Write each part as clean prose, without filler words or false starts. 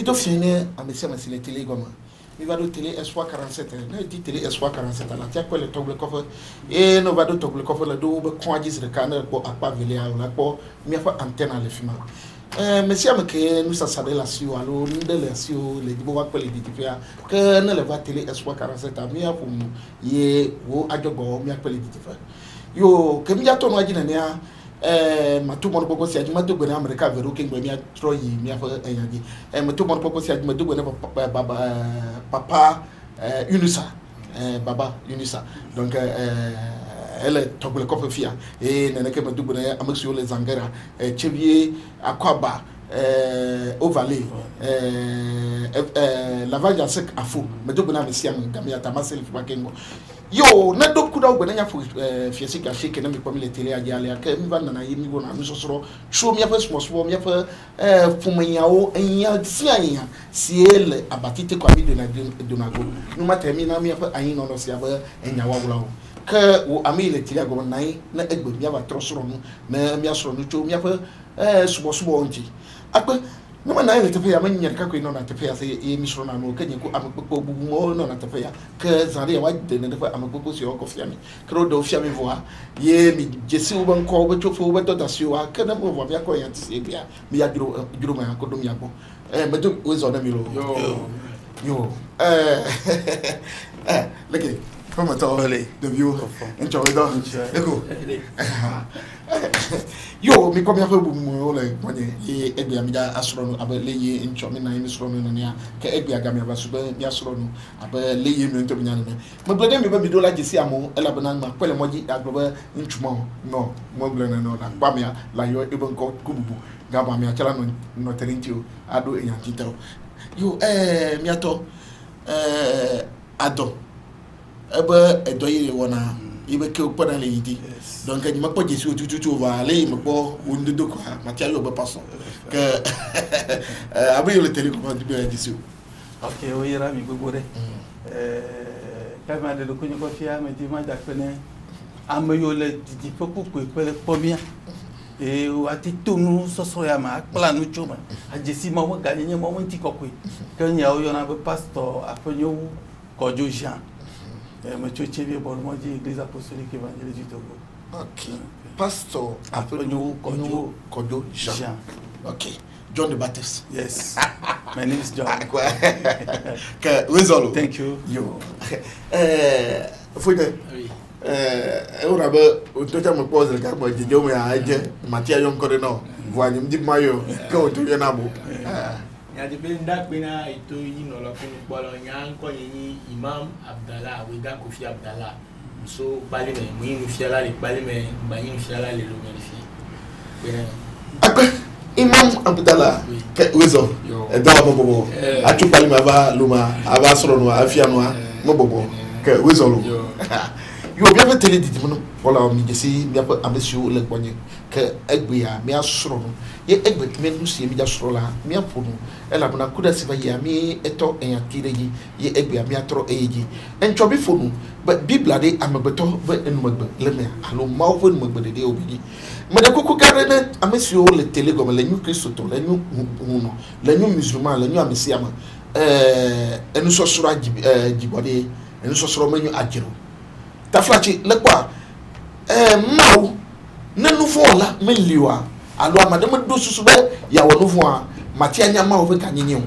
do fini amesi amesi télé goma mi va do télé S3 47 na di télé S3 47 la tia ko le togle coffre et no va do togle coffre la do be kwajis de kana ko apa vele la ko mi fa antenne le fima monsieur ameke nous ça savait la sio alors nous de la sio le dibo wa ko le ditifia que na le va télé S3 47 mi a pour ye wo ajogo mi a ko le ditifia yo ke mi ya to no ajina ne a matu mon poko si ajuma dugo na America vero ke ngwe mi atro yi mi afa enyagi matu mon poko si ajuma dugo na papa Unisa baba Unisa donc elle est toggle coffre fia et nene ke dugo na amaxio les angara chevier akwaba au Valais la vague à sec à fou mais dugo na mesiam gamia tamasel fubakengo yo na do kuda ogbe na fu fiesi ka shake na mi kwa mi tele aja ale ka mi va na yemi go na mi sosoro show mi afa small mi afa fumanyawo enya sianya siele abatite kwa mi de na go no matter mi na mi afa ayin no si aba enya wawula ka wo ami le tele go na egbe mi aba trosoro no na mi asoro no cho mi afa subo onti akpa no man na ile tepe ya manya ka ko ino na tepe ya se e misro na no kenye ko amekpo bubu mo no na tepe ya ke zare ya wade ne tepe amekpo si o ko fiami kro do fiami voa ye mi jesi u ban ko be chofo be to dasio a ke na mo vo bia ko ya ti bia mi ya duro ma ko do mi akpo me do we zo na mi lo yo leke comment on the view enjoy eko yo mi come here for bumu le monye e ebia mi da asoro no abele ye ncho mi na mi soro no ne ka ebia ga mi aba so be mi asoro no abele ye mi nto bi nyane me blede mi ba mi do la jesi amo ela bana ma kwele moji agboba nchumo no mo blede no la ba mi la yo e bon ko kububu ga ba mi achala no terintio ado e yan titero yo mi ato ado ebe edoyi wona ibe ke okpa na le yidi donc ni makpo jesu tututu va le makpo wonde do ko matia yo be passo que abi le télé ko di jesu ok o yira mi gogore kama de ko ni ko fia me di ma da pene amayo le di poku ko pele pomia e o atitunu soso ya ma planu chuma a jesi ma wa ganye ma won ti ko ko kan ya o yo na be pastor afonyo ko jo Jean me chochebie bon moi di église apostolique évangélique du Togo. OK. Pastor Afonyo Kojo Jean. OK. John the Baptist. Yes. My name is John. Que Wezolo. Thank you. Yo. Fouine. Oui. Ora ba o to ta mo pose le ka mo je mo ya aje Matia yon ko de no. Voani mdi mayo ko to ye na bo. Ya de benda pena ito yi no lo kun bolo nyan ko yin Imam Abdallah we da Kofi Abdallah so bali me mu yin fiala le bali me ba yin fiala le lo verifi bena akwe Imam Abdallah ke wezo e da bobo atu bali me ba luma aba soro no afia no mo bobo ke wezo lo yo bia fe tele didi mo wala mi jesi bia fa amesio le gbonye ke egbe ya mi asoro no ye egbe me nu sie mi ja soro la mi apono ela bana kuda siba ya mi eto en akire yi ye egbe ya mi atro eji encho bi fonu ba bibla de amabeto ba enu magbe le me alo mawo nu magbe de obi me de koko gare na amesio le tele go le nyu Kristo to le nyu huno le nyu musulman le nyu amesiama enu so soro jibode enu so soro menyu ajiro taflachi le kwa mau nanu fola meliwa alo amadama do susu be ya wono fo a matia nya mau be kanyenye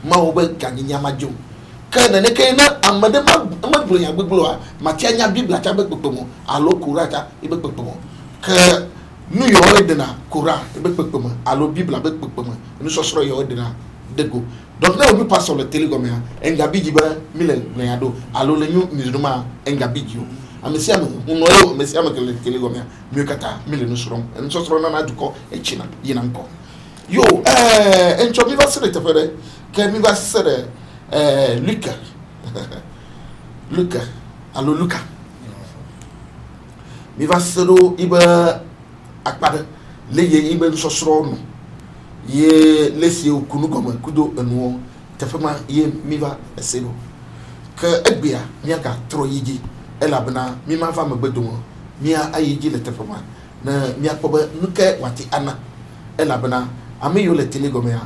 mau be kanyenye majo kana ne kana amadama amagbo ya gbegbo a matia nya bibla cha be gbegbo alo kura cha e be gbegbo ka nu yo edena kura e be gbegbo alo bibla be gbegbo nu sosoro yo edena dego donc là on peut passer sur le télégomme engabi jiba mile leado alo lenyu mizuma engabi jio amesi am unoyo amesi am ke le télégomme mieux kata mile no soro en so soro na na duko e china yina nko yo encho mi va se te fere que mi va se Luca alo Luca mi va se do iba akpada leye iba so soro no ye lesi okunu goma kudo enu tefema ye miva eselo ke egbia miaka tro yiji elabna mi ma fa magbedo mia ayiji le tefema na mia ko ba nuke wati ana elabna ami yo le tele goma ya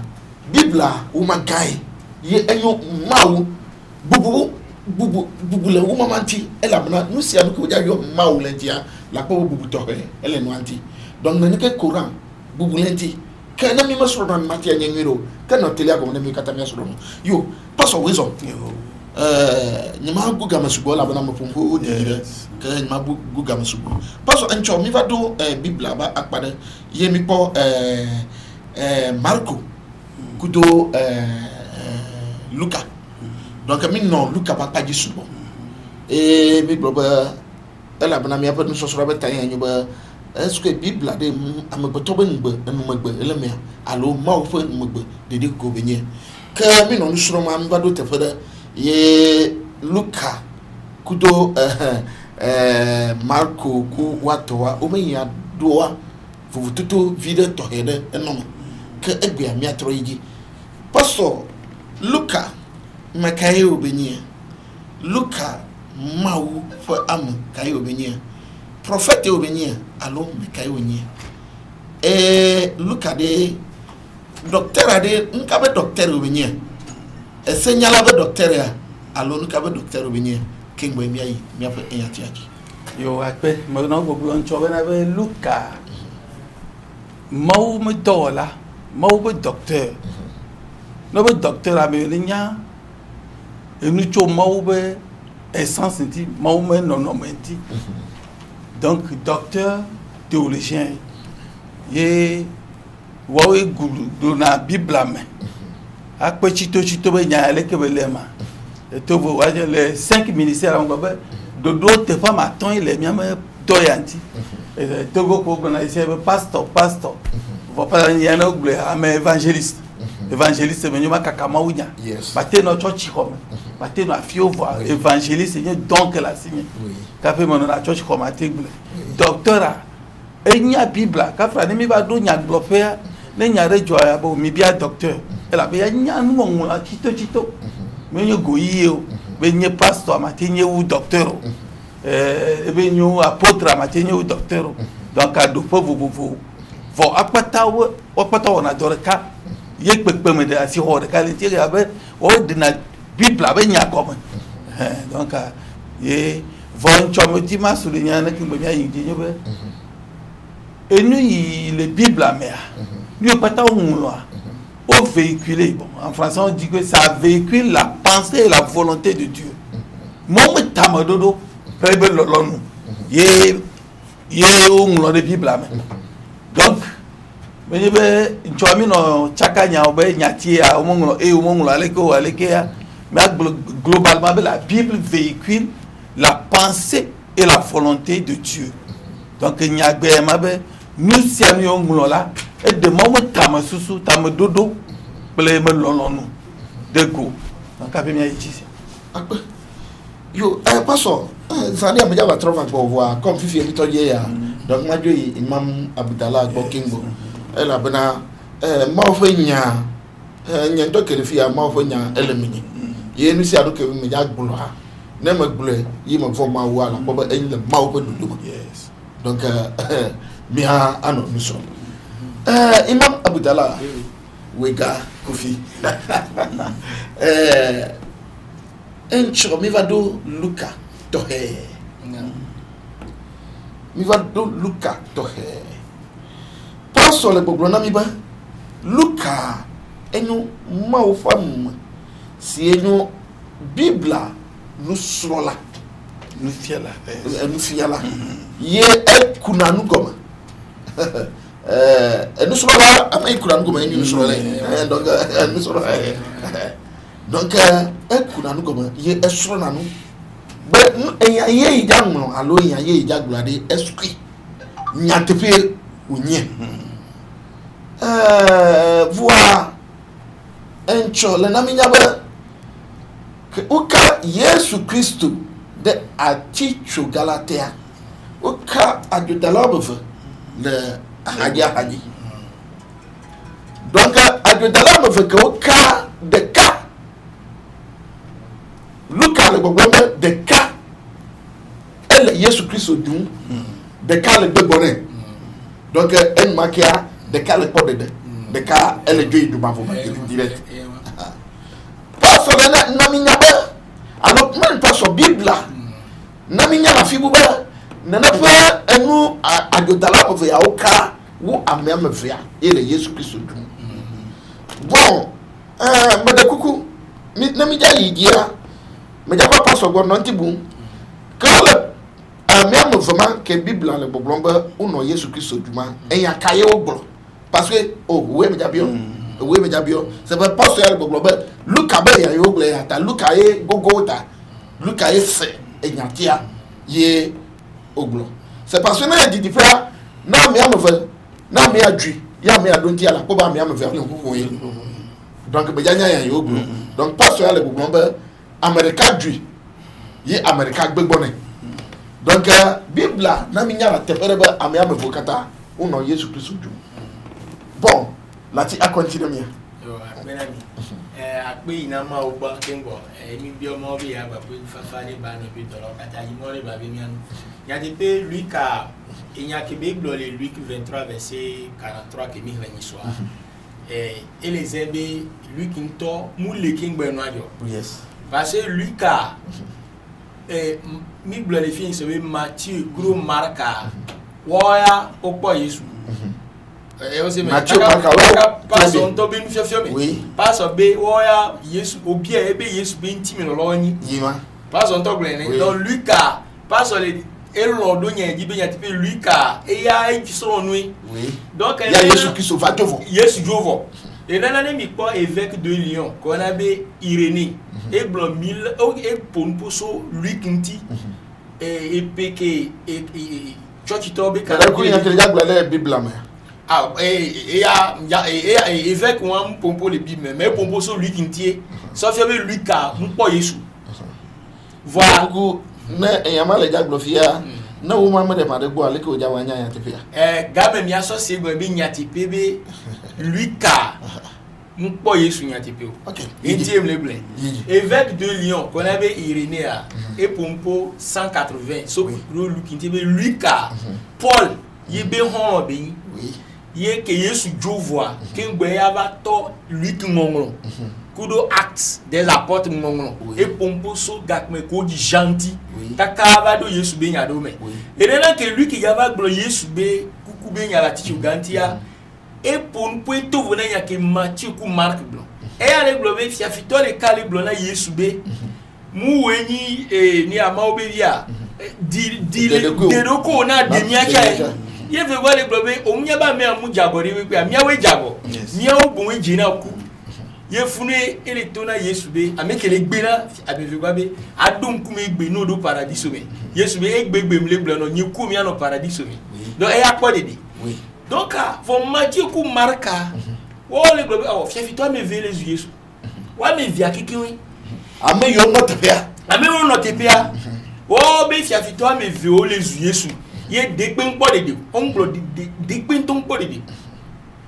bibla uma gai ye enyo mau bubu le uma manti ela bana nu sia no ko ja yo mau lentia la ko bubu to ele no anti donc na ke courant bubu lenti ka na mi masoro na mati anyengiro ka no telia ko na mi kata mi asoro yo paso wisdom nyama guga masugo la bana mapumpo dire ka nyama guga masugo paso encho mi va do bibla ba akpade ye mi po Marco kudo Luca donc mi non Luca ba paji subo mi bloba ela bana mi apadu so so ba tan yanyu ba est-ce que bible de am to ben ngbe ngbe ele me alo ma ofo ngbe de ko benye ka mi non suro ma mi ba do tefada ye Luca kudo Marco ku watoa o me ya doa fufututu vide to hede enom ka egbe ami atro yi pastor Luca makaye obenye Luca mau fo am kaye obenye prophète obenye alo makaye onye Luca de docteur ade nkabe docteur obenye senyala be docteur ya alo nkabe docteur obenye kingbo mi ayi mi afa enyatiaji yo akpe mo no gbogbo ncho na be Luca mau me dola mau be docteur no be docteur amelinya enu cho mau be essence nti mau me non menti donc docteur théologien ye wawe gulu do na bible me akpe chito be nya le ke belema to bo wa le 5 ministères on ba do te femme attend il est même doyanti togo ko na ise pastor va pas y a no gle mais évangéliste mais nyoma kakama unya baté no church comme baté no afio voir évangéliste donc la signe ka fait mon na church comme ategle docteur enya bible ka fra ni mi ba do nya glopea ne nya rejo ya bo mi bia docteur ela be nya nu mo la chito me nyo goyi o be nye pastor amatenye ou docteur be nyo apôtre amatenye ou docteur donc a do vous vo apata na doreka ye pepe me de asi ho de qualité ya be o de na bible be nya comme donc ye von chomoti masulu nya na kimbo nya yinje nyobe enu yi le bible amea lui pata on au véhiculer bon en français on dit que ça véhicule la pensée et la volonté de Dieu mon tamadodo pebe lolonu ye on lo de bible amea donc mais be nchomi no chakanya obe nyati a omongo aleke ya mais globalement la Bible véhicule la pensée et la volonté de Dieu donc nyagbe mabe nous siami ongulo la et de moment tamasusu tamadodo ple me lolonu de go donc a bien ici yo pastor zani ameja wa trova ko voir comme fifi mi to ye ya donc ma joyi imam Abdallah Bokingbo ela bana ma ofo nya nya to kele fi ma ofo nya elemini ye nu si ado ke mi ja gbulo ha na ma gbulo yi ma fo ma wa la bo en le ma ofo dudu yes donc mi ha ano mi so imam Abdallah wega kofi encho mi va do Luca to he mi va do Luca to he paso le boblona mi ba Luca enu ma o fam si enu bibla nu srola nu fiala ye kuna nu goma nu srola amay kuna nu goma enu srola donc nu srola donc kuna nu goma ye esrola nu be ye ijangmo alo ye ijaglade esqui nyatepe unye voir encho le naminyaba que uka Yesu Kristo de atichu Galatia uka adudalobove le haji donc adudalobove que uka de ka Luka le gbogbo de ka elle Yesu Kristo dun de ka le de bonnet donc en makia de ka le pot de de cas elle est du ma direct parce que na minya ba alors même pas sur bible là na minya la fibu ba na na fa enu adodala of ya oka wo amem via ele Yesu Christ dum bon mede kuku na mi ja yidia me ja papa so gbo no ntibu kala amem vraiment que bible le boblomba uno Yesu Christ duma en akaye ogbo parce que we me ja bio we me ja bio c'est pas parce que le boblomba luka ba ya ogbo ya ta luka ye gogota luka ye se enyatia ye ogbo c'est parce que na di fra na me amove na me adwi ya me adonti ala ko ba me amove le nkuku ye donc be janya ya yo ogbo donc parce que le boblomba america dwi ye america gbegbone donc bible na mi nyara tefere ba ame amove kata uno Yesu Christ dum bon lati a continue mi yo akbenami akpe ina ma ogba kengo mi bi omo bi ya ba pe fafa ni ba no bi toro kata yi mo le ba bi mi anu ya de pe Luc a inya ke bible le Luc 23 verset 43 ke mi reni soir et les ebe Luc into mu le kingbe no ajo yes parce que Luc a mi bible le fin se be Matthieu gros Marca woya opo Yesu aussi mais passe on to bin fiofio oui passe be woya Yesu obi e be Yesu be ntimi no lo yin yima passe on to glen donc Lucas passe le elo do nya ji be nya tipe Lucas e ya e so nui oui donc ya Yesu Christ va jovo Yesu jovo et nana ne mi ko évêque de Lyon ko na be Irénée e blo 1000 e ponposo Luc nti e peke e church to be ka ko nya tele jagla le bible ma ah évêque wan pompo le bible mais pompo so Luc ntie so fi be Lucas mpo Yesu voilà go na eyama le jaglo fia na wo ma de ma de go ale ko ja wanya ya tefia gabe mi aso se go be nya tipe be Lucas mpo Yesu nya tipe OK ntie me le blé évêque de Lyon qu'on avait Irénée et pompo 180 so Luc ntie be Lucas Paul yebe hon be oui ye ke Yesu jovoa ke ngbe ya ba to Luc ngongro kudo Actes des apôtres ngongro et pompo so gakme ko di gentil takaba do Yesu be nya do me et là que Luc ya ba glo Yesu be kuku be nya la tichu gantia et pompo to vona nya ke Matthieu ku Marc blo et ale glo be fia fito le kali blo na Yesu be mu wenyi ni ama oberia di de ko na de nya cha ye ve wale globe omunya ba me amu jagori we pe amia we jago mia ogun we jina ku ye funu ele to na Yesu be amekele gbe na abevi gba be adun ku me gbe no do paradise me Yesu be egbegbe mle blo no nyiku mi ano paradise me donc e akpodede oui donc for Matthieu ku Marca wole globe oh fifi to me ve les Yesu wa me via kikiwi ame yo no tepia wo be fifi to me ve o les Yesu ye dekpen po de ongblo dekpen ton po de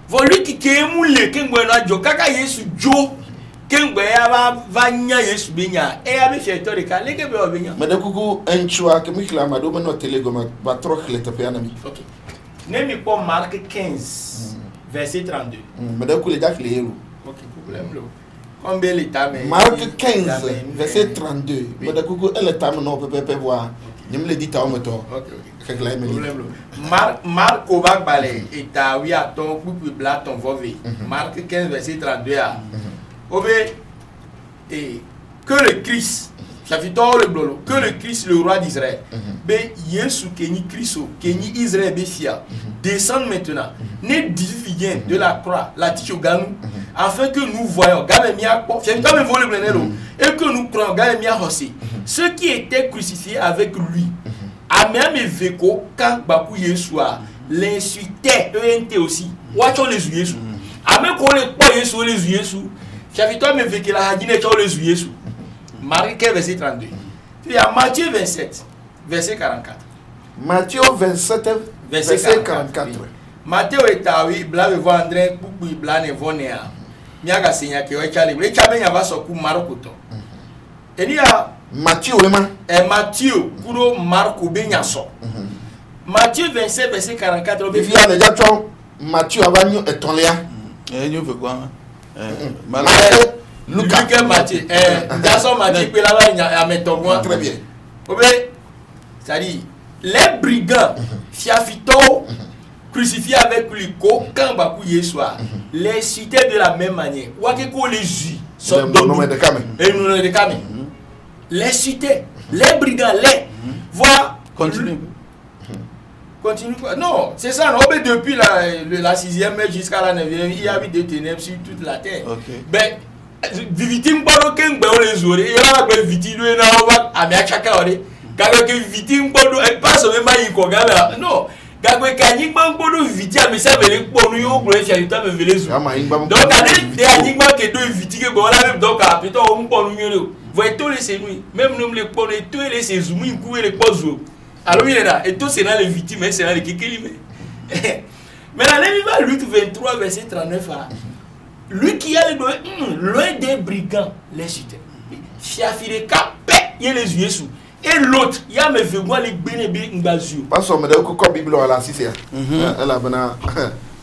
volu ki ke mu le kengwe na jo kaka Yesu jo kengwe ya va nya Yesu benya e ya be fieto de ka leke be obenya me de kuku enchua ke mikla ma do me no telegoma ba tro khlete pe anami OK ne mi po Marc 15 verset 32 me de ku le jakle yelu OK problème lo combien l'état mais Marc 15 verset 32 me de kuku ele tam no pepe voir ni me le dit ta o meto OK Marco va balé et ta oui à ton couple blanc ton vové Marc 15 verset 32 a obé et que le Christ ça fait tout le blolo que le Christ le roi d'Israël ben Yesu keni Christo keni Israël befia descend maintenant ne divine de la croix la tichoganou afin que nous voyons gamemia c'est comme voler blenelo et que nous croyons gamemia hossi ceux qui étaient crucifiés avec lui a même veko quand baku Yeshua l'insultait ente aussi watch les Yesu a même qu'on les pas Yesu les Yesu j'avais toi me veke la hadine les Yesu Marc verset 32 puis à Matthieu 27 verset 44 Matthieu 27 verset 44 Matthieu etawi bla vendre bubu bla ne vonea miaga senya ke wa chale le chabe nya va soku marokoto enia Matthieu wema Matthieu kuro Marco benyaso Matthieu 27 verset 44 via le jaton Matthieu avanyo etonlea ñu fait quoi Lucas Mathieu Jason Mathieu pe là-bas il y a méthode très bien. C'est-à-dire les brigands fiafito crucifiés avec lui qu'aucun bakou yeswa les cités de la même manière ouake ko les jus sont de Kame et nous de Kame les cités les brigands les voir continue quoi non c'est ça non mais depuis la 6e mai jusqu'à la 9e il y a eu des ténèbres sur toute la terre. Ben victime pas aucun ben les oreilles il y a une victime là va à bien chacun ore gaga que victime pas elle passe même pas y ko gaga non gaga kanyi ban bodo victime mais ça veut dire pour nous yo gloire fialité me veut zo donc allez anyi ban que deux victimes bon là même donc après on pour nous yo voyez tous les c'est nous même nous les pour les tous les c'est zoom ku les pozo alors il est là et tout c'est dans les victimes c'est dans les kekeli mais là il va Luc 23 verset 39 lui qui a loin des brigands les cités fiafireka paix il les yeux sous et l'autre il y a mes vêtements les bénébi ngbazu parce que me ko ko bible wala si c'est elle a bana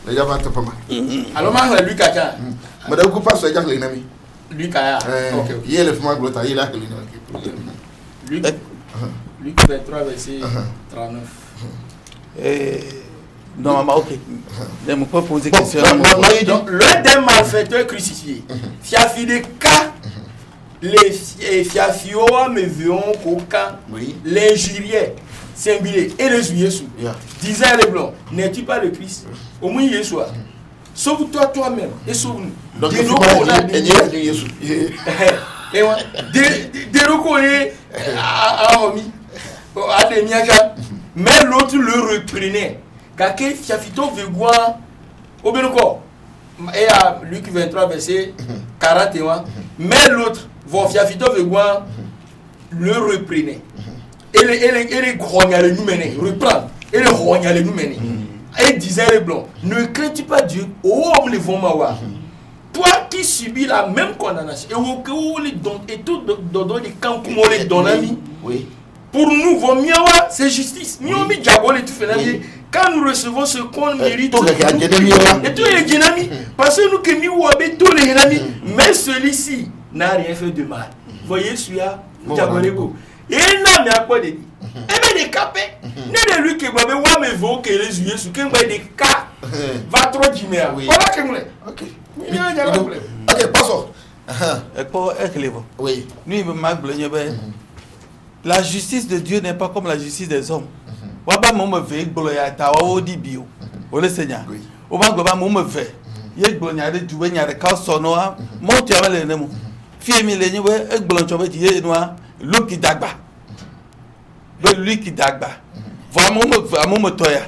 les gens vont te pas alors ma Luc aka me ko pasteur jak le nami Luc aya OK il est le fuma glota il a Luc 23 verset 39 non maman OK je me peux poser question donc l'un des malfaiteurs crucifiés fiafireka les fiafioa me verront qu'aucun l'injuriait singulier et les yeux sous disait les blancs n'es-tu pas le Christ au moins Jésus sauve-toi toi-même et sauve-nous donc de reconnaître à homi à demiaka mais l'autre le reprenait car que fiafito vegoa au benoko et à Luc 23 verset 41 mais l'autre vont fiafito vegoa le reprenait et les grognales nous mener reprendre et les grognales nous mener et disait les blancs ne crains-tu pas Dieu oh homme les vont m'avoir toi qui subis la même condamnation et au que les dons et tout dans les camps comme on les donne ami oui pour nous vaut mieux c'est justice mieux mi diabole tout fait quand nous recevons ce qu'on mérite et tous les dynamiques parce que nous que nous avons tous les dynamiques mais celui-ci n'a rien fait de mal voyez celui-là diabolego et n'a mais à quoi de dire et bien des capés n'est de lui qui va me voir que les yeux sur qu'un des cas va trop dire voilà que nous OK OK passe et pour éclairer oui nous il me marque la justice de Dieu n'est pas comme la justice des hommes waba mo me ve gbolo ya ta wa odi bio o le senya o ba gba mo me ve ye gbolo nya de duwe nya de ka so no a mo ti aba le ne mo fie mi le ni we e gbolo ncho be ti ye no a lu ki dagba be lui qui dagba va mo me toya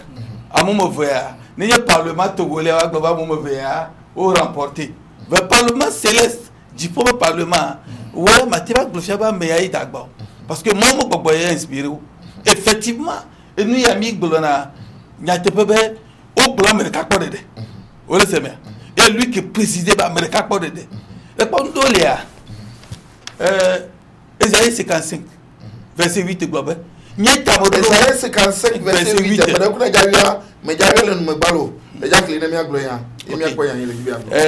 amu me ve ya ni ye parlement togolais wa gba mo me ve ya o remporter le parlement céleste du premier parlement ouais ma ti ba gbolo fia ba me ya i dagba parce que moi mo gbogbo ye inspiré effectivement et nous y a mis Glona Nyatepebe au blanc America Kodede. Vous le savez. Et lui qui présidait America Kodede. Et pendant Léa, Esaïe 55, verset 8 Globe. Esaïe 55, verset 8. Mais j'avais le ballot. Les gens qui l'ont gloya.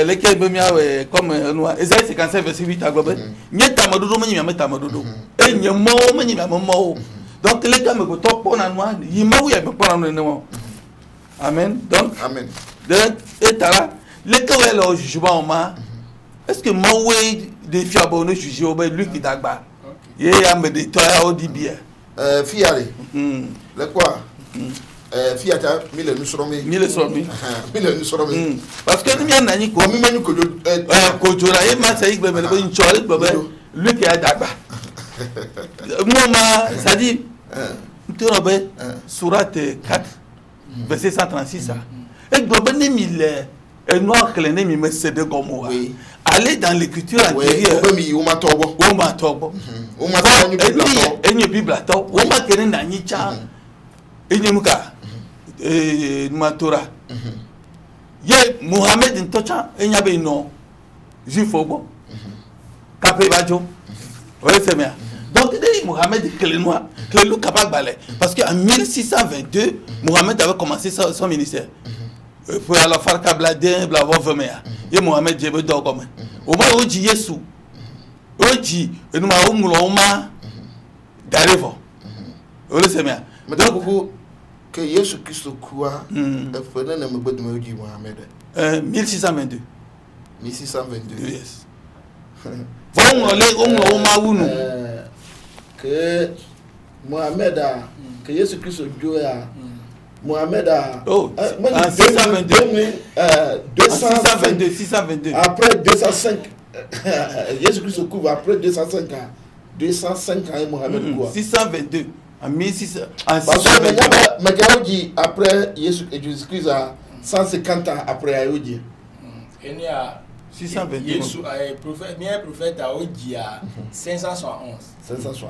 Lesquels me comme Esaïe 55, verset 8 à Globe. Nyatamodo, Manyamadodo. Et Nyamo, Manimamo. Donc les gars me go top pour na noa yima ou ya me pour na no amen donc amen et tala les gars ouais le jugement ma est-ce que moi ouais des fiabo no juger au lui qui dagba ye ya me de toi au dibia fiare le quoi fiata mille nous serons parce que nous na ni ko mi menu ko jora ye ma sai gbe me le nchole gbe lui qui a dagba moi ça dit Surat 4 verset 136 et globe ne mille et noir que l'ennemi me cède comme moi aller dans l'écriture antérieure o ma tobo et ni bible ato o ma kene na ni cha et ni muka ma Torah ye Mohamed ntocha e nya be no jifobo kapé bajo ouais c'est bien. Donc, Mohamed Clélo capable parce qu'en 1622, Mohamed avait commencé son ministère. pour la farka bladin bla vomea ye Mohamed jebe do comme o ma oji Yesu oji enu ma umulo ma darevo o le semia donc que Yesu Christ quoi fena na mbedo ma oji Mohamed 1622 yes on ma wunu que Mohamed que Yesu Christ joya Mohamed en 622 après 205 Jésus Christ couvre après 205 ans 205 ans Mohamed quoi 622 en 1600 mais quand dit après Jésus Christ a 150 ans après Ayoudi il y a 622 Yesu prophète a odi a 571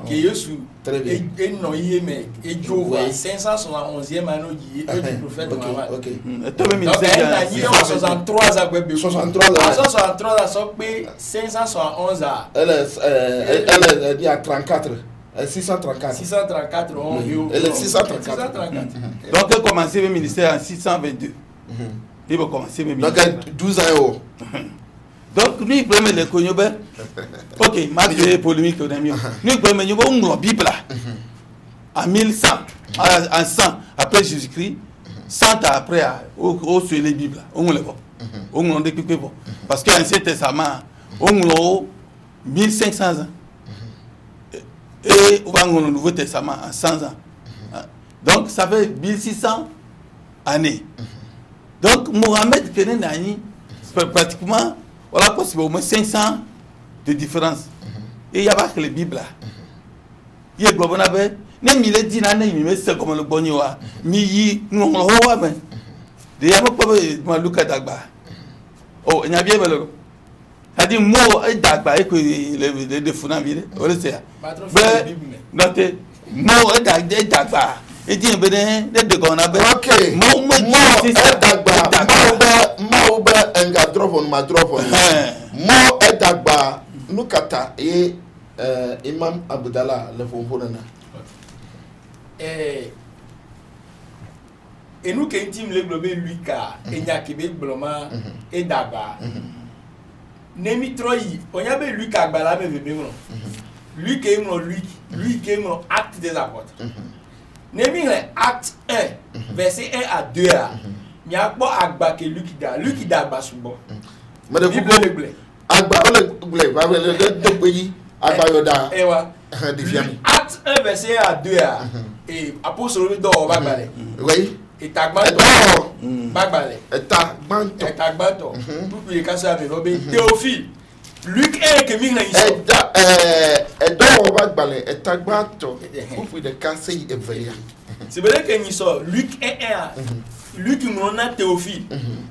que Yesu très bien et non yeme et Jova 571e année dit et prophète Mohammed OK toi même il dit 63 à Gwebe 63 à so pe 571 à elle dit à 34 634 elle est 634 donc elle commencer le ministère en 622 il va commencer le ministère donc 12 ans donc nous premier les konyobe OK ma polémique on a mis nous premier nous on Bible en 1100 en 100 après Jésus-Christ 100 ans après au sur les Bible on le voit on découpé bon parce que l'Ancien Testament on 1500 ans et on va dans le Nouveau Testament en 100 ans donc ça fait 1600 années donc Mohamed Kenenani pratiquement voilà possible au moins 500 de différence et il y a pas que les Bibles là il y a global avec ne mi le dit na ne mi c'est comme le bonioa mi yi no ho mais de ya pas ma luka dagba oh nya bien belo adi mo e dagba e ko le de funa bi o le se be note mo e dagba e din be de gona be OK mo e dagba mo be enga drop on ma drop on mo e dagba nukata e Imam Abdallah le fonfona et nous qui intime le globe Lucas et Nyakebe bloma et daba nemi troyi onyabe Lucas gbala me bebemro lui qui est mon acte des apôtres nemi acte 1 verset 1 à 2 a mi agbo agba ke Luc da agba subo mais de agba ole va le de pays agba yoda ewa difiami acte 1 verset 1 à 2 a et apôtre do bagbale oui et tagbanto bagbale et tagbanto pour les cas avec Robert Théophile Luc est que mi na iso et do bagbale et tagbanto pour de casser et veiller c'est vrai que ni so Luc est Luc mon Théophile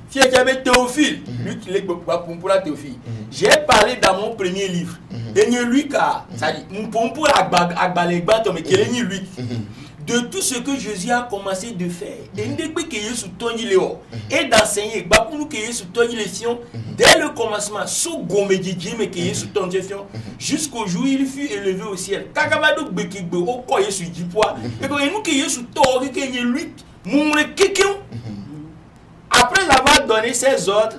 si il y avait Théophile Luc les pour la Théophile j'ai parlé dans mon premier livre et Luc ça dit pour agbale gbato mais quel est Luc de tout ce que Jésus a commencé de faire et depuis que Jésus toni léo et d'enseigner ba pour nous que Jésus toni les fions dès le commencement sous gomédi mais que Jésus toni les fions jusqu'au jour où il fut élevé au ciel kakabado bekigbe o ko Jésus dit poids et que nous que Jésus tori que lui moumre quelqu'un après avoir donné ses ordres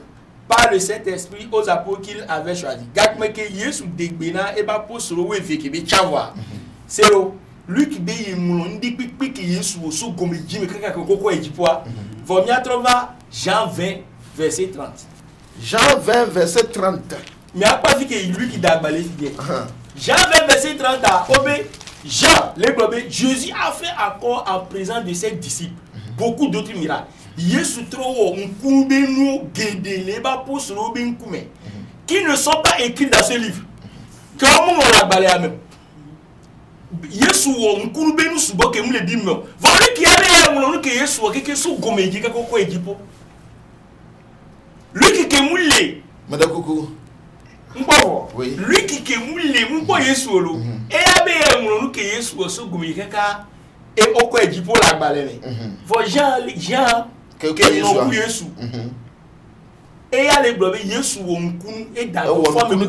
par le Saint-Esprit aux apôtres qu'il avait choisi gakme que Jésus degbena et ba pour se louer veke be chawa c'est Luc be yimulon ndi pipi ki Yesu so gomeji me kaka kokoko ejipoa vomia trova Jean 20 verset 30 Jean 20 verset 30 mais a pas vu que Luc d'agbalé fidèle Jean 20 verset 30 a obé Jean le globé Jésus a fait encore en présence de ses disciples beaucoup d'autres miracles Yesu trowo nkumbe no gedele ba posoro be nkume qui ne sont pas écrits dans ce livre comment on l'agbalé a même Yesu wo nkuru benu subo ke mu le di mo vori ki ale ya mu no ke Yesu wo ke su gomeji ka kokko ejipo lui ki mu le madakoko mpo lui ki mu le mpo Yesu lo e abe ya mu no ke Yesu wo su gomeji ka e okko ejipo la gbale ni vo Jean ke no Yesu e ya le globe Yesu wo nkunu e da forme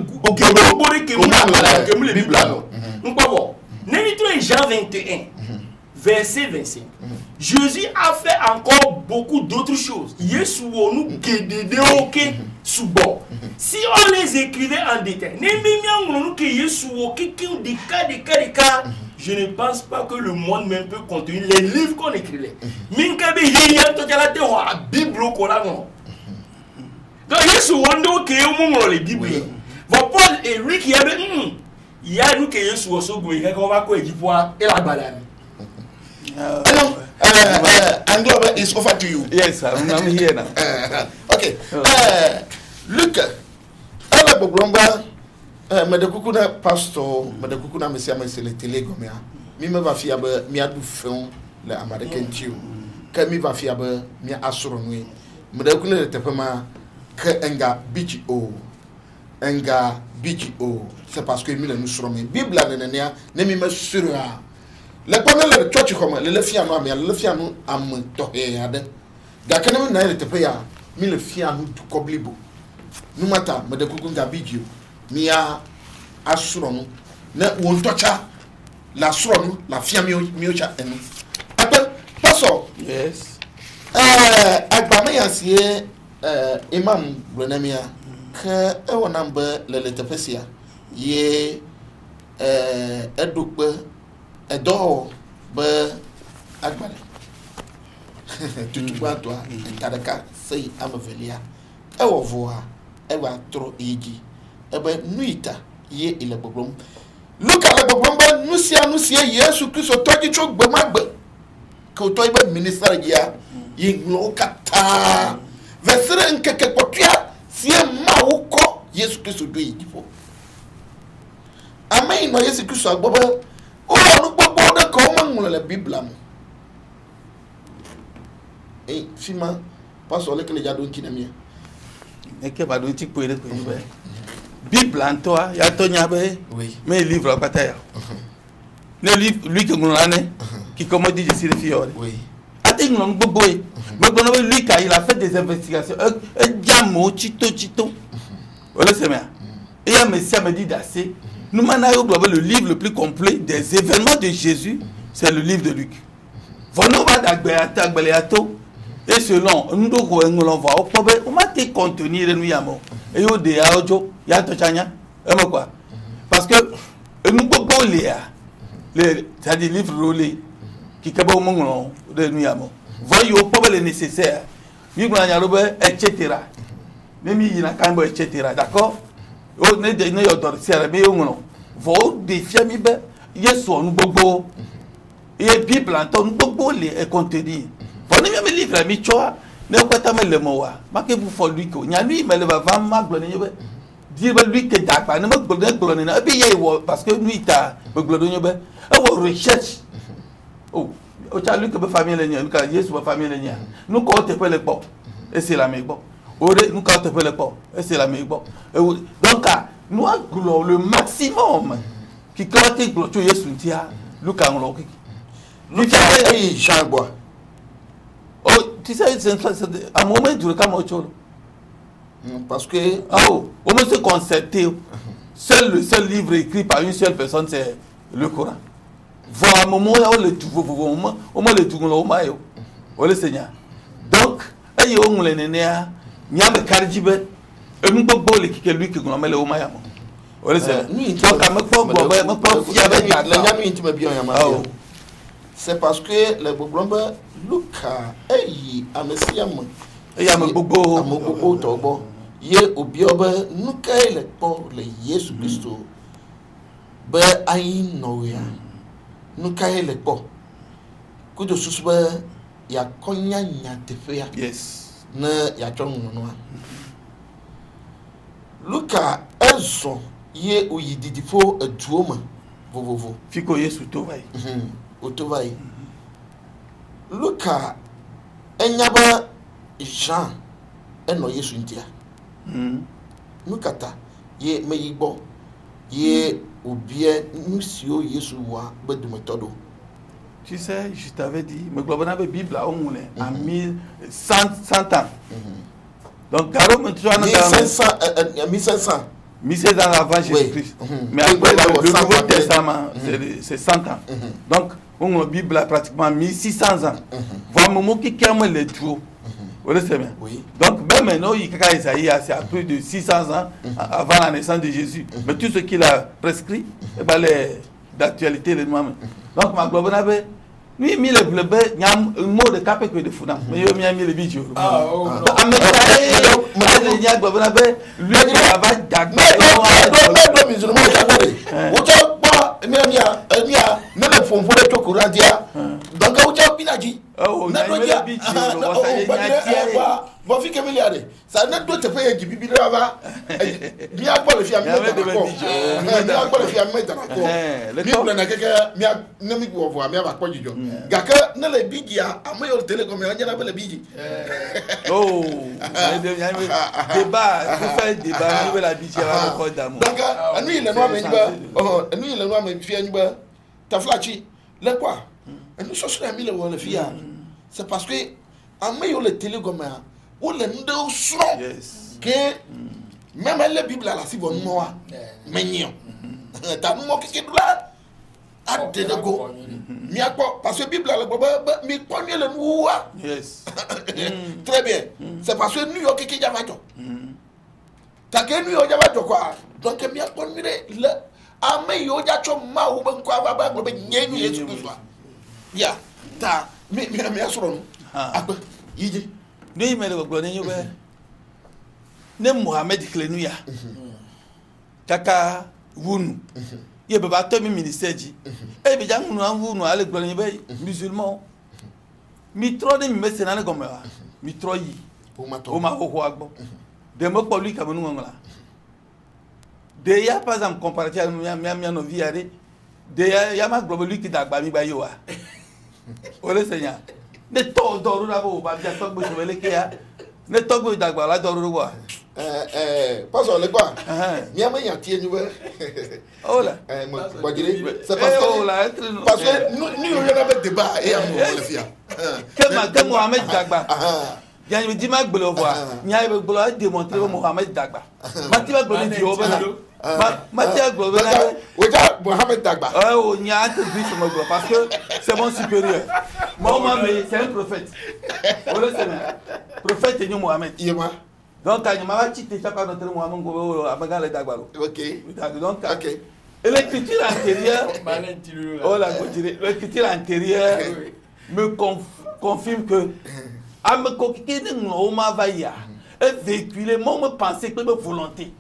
ke mu le Bible mpo Némitro Jean 21 verset 25. Jésus a fait encore beaucoup d'autres choses. Si on les écrivait en détail, je ne pense pas que le monde même peut contenir les livres qu'on écrivait. Donc, Jésus a les Bibles. Paul et lui qui avait il y a nous qui Jésus aussi qu'on va quoi et la balade. Anglo is over to you. Yes, I'm here now. Okay. Look, ala boglomba madakukuna pastor, madakukuna mesia mesele telegomia. Mi me va fiabe mi adu fon le American tiu. Ka mi va fiabe mi asronwe. Madakukuna le tepema ke enga BGO. Enga BGO. C'est parce que mi le nous sommes Bible nanania ne mi me surra. Le premier le church comme le fiano mais le fiano am tohe ade. Da kana na le tepe ya mi le fiano tu koblibo. Nu mata me de kukunga BGO. Mi a asrono na won tocha la srono la fiamio miocha enu. Ape paso. Yes. Agbame yasie imam Brenemia que e wona mbe le tepesia ye edukpe edo be agbale tutu atwa entareka sei amavelia e wo voa e wa tro igi e be nuita ye ile boblom look at the boblom nusia Yesu Kristo toji chogbe magbe ko to ibe minister ya ye ngokata vesere nkeke potua sie ma woko Yesu Kristo do yipo amen no Yesu Kristo agboba o no gbogbo de ko ma ngun le Bible am fima pastor le kele jado nkinamia eke ba do ti ko ere ko be Bible anto ya to nya be oui mais livre pata ya ne livre lui que ngula ne qui comme dit je suis le fiore oui ati ngulon gbogbo e gbogbo no lui ka il a fait des investigations jamo chito voilà c'est bien et un messia me dit d'assez nous manayons le livre le plus complet des événements de Jésus c'est le livre de Luc vono va d'agbeato et selon nous ngulon va au problème on m'a te contenir nous yamo et yo de aojo ya to chanya e mo quoi parce que nous gbogbo les c'est-à-dire livre rolé qui kabo ngulon de nous yamo voyez au problème nécessaire ni ngulanya robe etc. Même il y a quand etc. D'accord? On est de nous autoriser mais on non. Vous défier mi be yeso nu gbogbo. Et Bible anto nu gbogbo le e contenu. Vous ne même livre mi choa ne ko ta me le mo wa. Ma ke bu fo lui ko. Nya lui me le va va ma glo ne be. Dire be lui ke da pa ne ma glo ne na be ye wo parce que lui ta be glo ne be. E wo recherche. Oh, o cha lui que be famille le nya, ka Yesu be famille le nya. Nu ko te pe le po. Et c'est la me bon. Nous quand on fait le port, c'est la meilleure. Donc, nous avons le maximum qui quand tu clôtures Yesuntia, nous quand on l'a. Jean bois. Oh, tu sais, c'est un moment du cas parce que oh, on peut se concerter. Seul livre écrit par une seule personne, c'est le Coran. Voilà un moment où le tout, au moins le tout, au le Seigneur. Donc, aïe, on le nénéa. Nyame karjibe enu gbogbo le kike lui ke gun mele o maya mo o le se donc ka me po ya be ya la nyame intime bi on ya ma c'est parce que le boblomba Luka eyi amesiam e ya me gbogbo to gbo ye obi oba nuka le po le Yesu Kristo be ayi no ya nuka le po kudo susuba ya konya nya tefia yes na ya chong no Luka enso ye oyididifo aduoma vovovo fiko Yesu to vai otovai Luka enyaba Jean eno Yesu ntia Nukata ye meyibo ye obie nusio Yesu wa bedumetodo. Tu sais, je t'avais dit, mais globalement, la Bible a 1100 ans. Donc, Garo, tu as 1500. 1600 avant Jésus-Christ. Mais après, le Nouveau Testament, c'est 100 ans. Donc, on a Bible a pratiquement 1600 ans. Voir moment qui calme les trous. Vous le savez. Oui. Donc même maintenant, il y a Isaïe, c'est à plus de 600 ans avant la naissance de Jésus. Mais tout ce qu'il a prescrit, et ben les d'actualité de nous-mêmes. Donc ma globe n'avait lui mis le bleu, il y a un mot de capé que de fou. Mais il y a mis le bijou. Ah oh. Il y a globe n'avait lui il va d'agba. Même font voler tout courant dia. Donc où tu as binaji. Oh, na do dia. Bon fi que milliard. Ça n'a d'autre payer qui bibi là-bas. Bien pas le fiam mettre d'accord. Bien pas le fiam mettre d'accord. Mi na keke mi na mi go voir mi ba ko jijo. Gaka na le bigi a amayo telecom ya nyana ba le bigi. Oh, débat, vous faites débat, vous la bigi va ko damu. Donc lui le noir me ba, lui le noir me fi ba. Taflachi, le quoi? Nous sommes à 1000 euros le fia. C'est parce que en meilleur le télégomme ou le nous son que même la Bible là si bon moi mignon. T'as nous qui est là à dénego. Mia quoi parce que Bible là le mais premier le nous. Yes. Très bien. C'est parce que New York qui java to. T'as que New York java to quoi? Donc mia premier le ame yo ja cho ma wo ben kwa ba ba be nyenyu Yesu Kristo ya ta mi asoro no agbe yiji ni me le gbogbo ni yo be ne Mohammed klenu ya kaka wunu ye be ba to mi ministère ji e be jang nu an wunu ale gbogbo ni be musulman mi tro de mi mese na ne gomo mi tro yi o ma ho agbo de mo po lui kamunu ngala de ya par exemple comparatif à mia no viare de ya ma global lui qui dagba mi ba yo wa o le seigneur ne to do ru na bo ba ja to gbo so le ke ya ne to gbo dagba la do ru wa pas on le quoi mia ma ya tie ni we oh là moi dire c'est parce que nous il y a un débat et amour le fia que Mohamed dagba il y a une dimanche bleu voir il y a une bleu démontrer Mohamed dagba Matia bleu di obena Matia bleu oja Mohamed dagba oh il y a un truc parce que c'est mon supérieur Mohamed c'est un prophète on le sait prophète et Mohamed donc quand m'a cité chaque fois notre Mohamed go abaga le dagba OK donc OK et l'écriture antérieure oh la l'écriture antérieure me confirme que ame kokike ne nglo ma va ya e véhiculer mo me penser que me volonté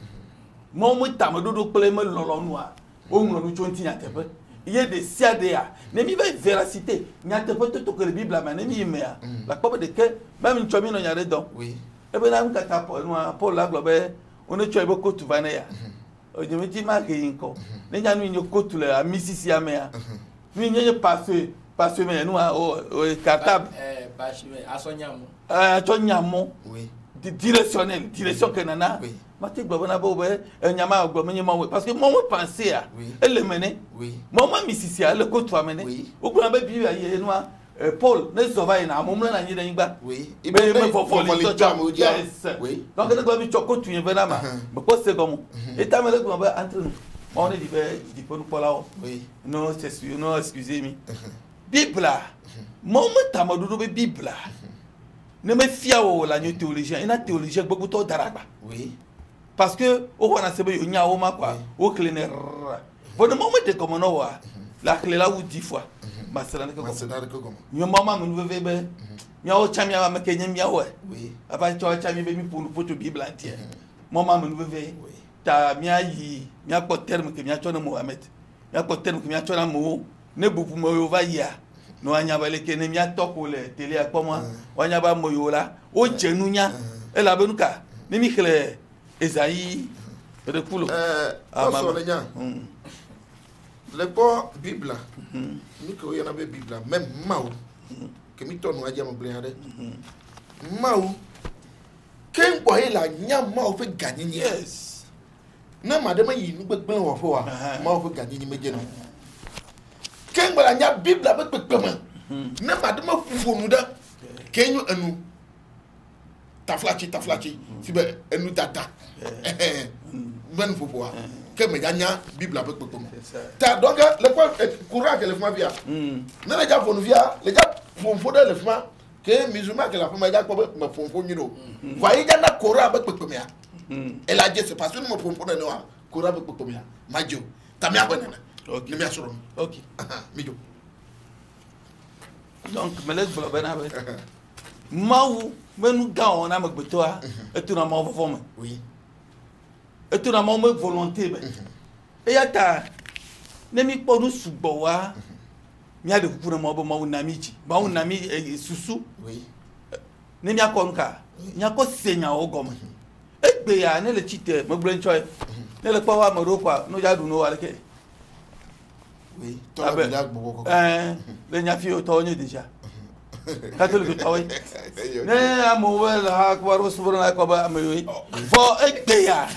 mo me tamadodo pele me lolo noa o nglo nu chonti nya tepe iye de siadea ne mi va véracité nya tepe to que la Bible ma ne mi mea la papa de que même nchomi no nya dedon oui e be na mka ta Paul la globe on ne choy boko tu vana ya o je me di ma ke yinko ne nya nu nyo kotu le a misisi amea nu nyo parce que nous au cartable asonyamo oui directionnel direction que nana mati gbo na bo be nyama gbo me nyama parce que moi penser à elle mener oui moi misisi a le ko to amene o gbo na be bi aye no Paul ne surveille na mo na nyi dan gba oui me fo le to oui donc ne gbo bi choko tu yen venama me ko se gomo et ta me le gbo ba entre nous on est dit pour nous pour là oui non c'est sûr non excusez-moi Bible mon tamadodo be Bible ne me fia o la new théologien ina théologien beaucoup to daragba oui parce que o wana sebe yo nya o ma quoi o cleaner bon le moment de comme no wa la clé là ou 10 fois ma sera ne ko comme yo mama me veve be nya o chamia ma kenye mia we oui aba cho chamia be mi pour photo Bible entière mama me veve ta mia yi mia ko terme que mia cho na Mohamed mia ko terme que mia cho na mo ne bubu mo yo va ya no anya ba le kene mia toko le télé a kwa moi wanya ba mo yo la o jenunya e la benuka ni mi kle Esaïe de kulo so le nya le po Bible ni ko yana be Bible même maou que mi tonu aja mo blende maou ken ko ila nya maou fe gagner yes na madama yi nu gbegbe wo fo wa maou fe gagner meje no ken bala nya Bible ba pepema na madama fufonu da kenyu anu taflachi sibe anu tata ben fufuwa que me gagne Bible avec Potomo. T'as donc le courant que le femme via. Non les gars font via, les gars font fondre le femme que musulman que la femme gars pour me font fondre. Voyez gars na courant avec Potomo. Elle a dit c'est parce que nous me font fondre noir courant avec Potomo. Majo, t'as mis à bonne. OK, le mien sur. OK. Mijo. Donc me laisse pour ben avec. Maou, mais nous gars on a me toi et tout na ma forme. Oui. Et tout na ma volonté ben. Et yata nemi po nous subowa. Mi a de kukuna mo ma unamichi. Ba unami susu. Oui. Nemi akonka. Nya ko senya ogoma. Egbe ya ne le chite mo blen choy. Ne le pa wa mo ro kwa no ja du no wale ke. Oui, toi là beaucoup. Le nya fi o to nyi déjà. Catholique to oui. Ne amo wel ha kwa ro subona ko ba amoyi. Fo egbe ya.